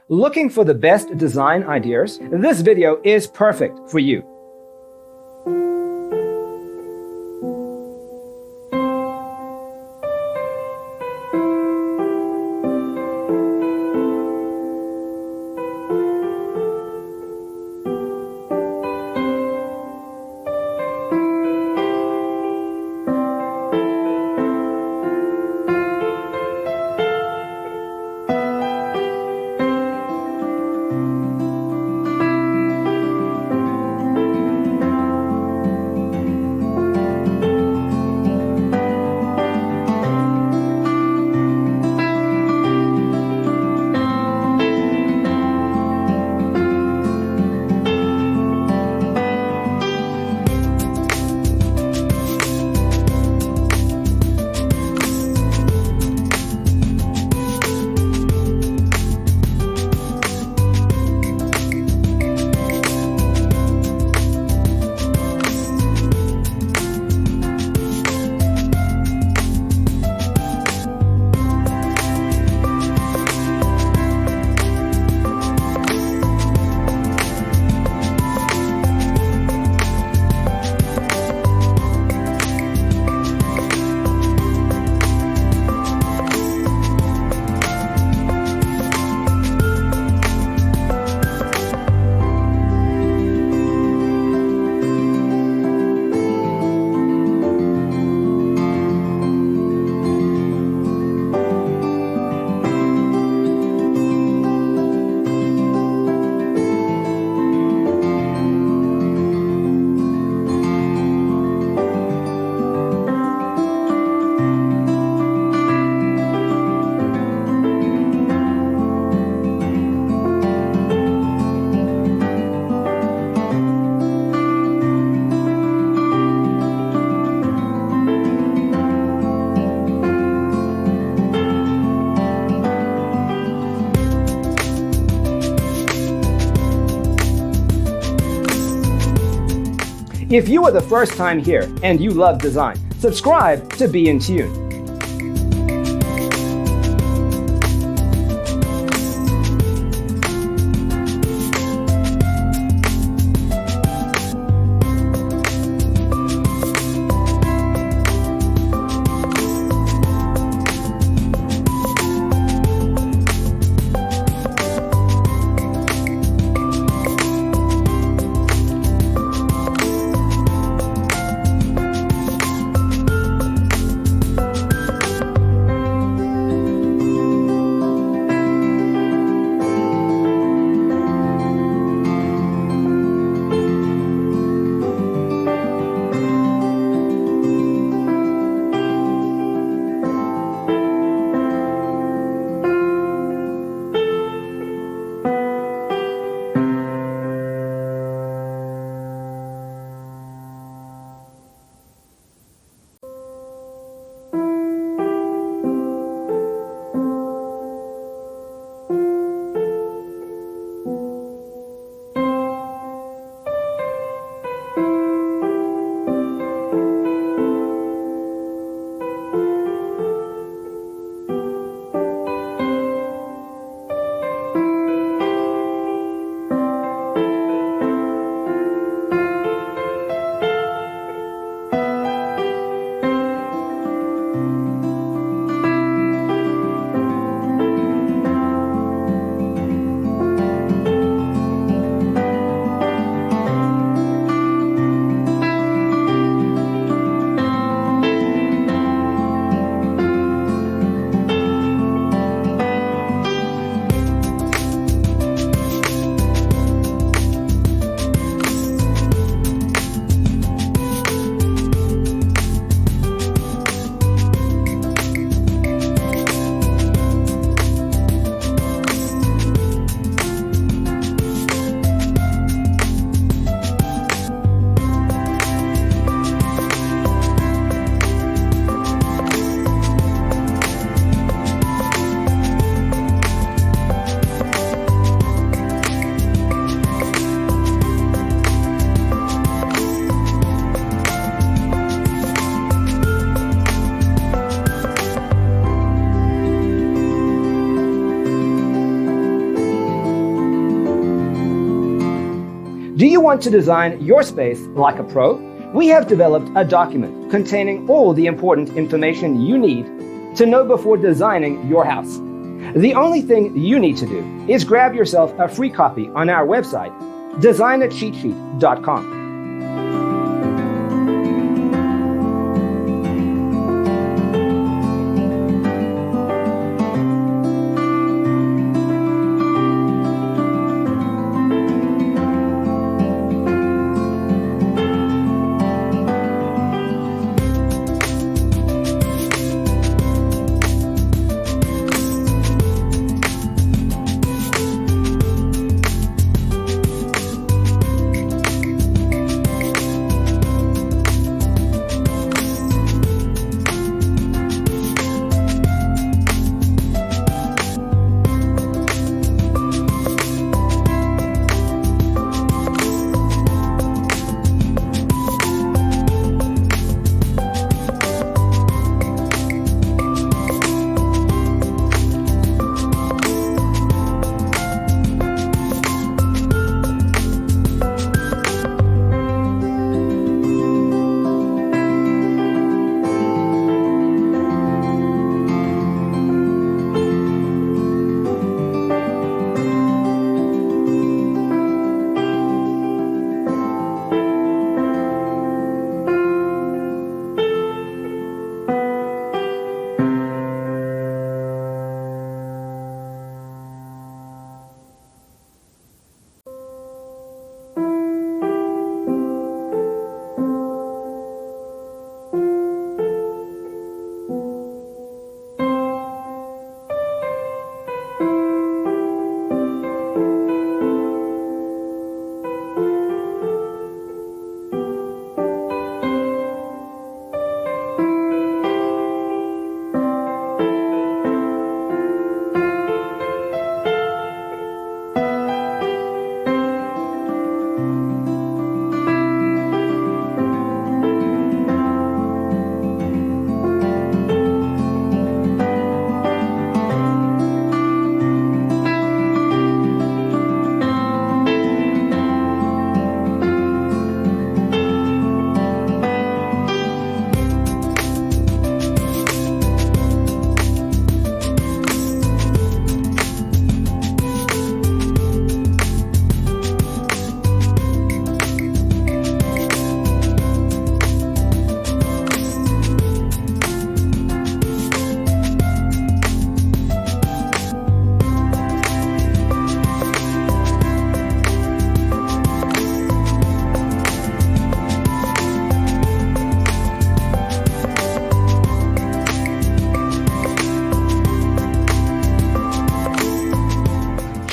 Looking for the best design ideas? This video is perfect for you. If you are the first time here and you love design, subscribe to Be in Tune. Do you want to design your space like a pro? We have developed a document containing all the important information you need to know before designing your house. The only thing you need to do is grab yourself a free copy on our website, designacheatsheet.com.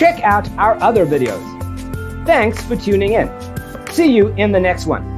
Check out our other videos. Thanks for tuning in. See you in the next one.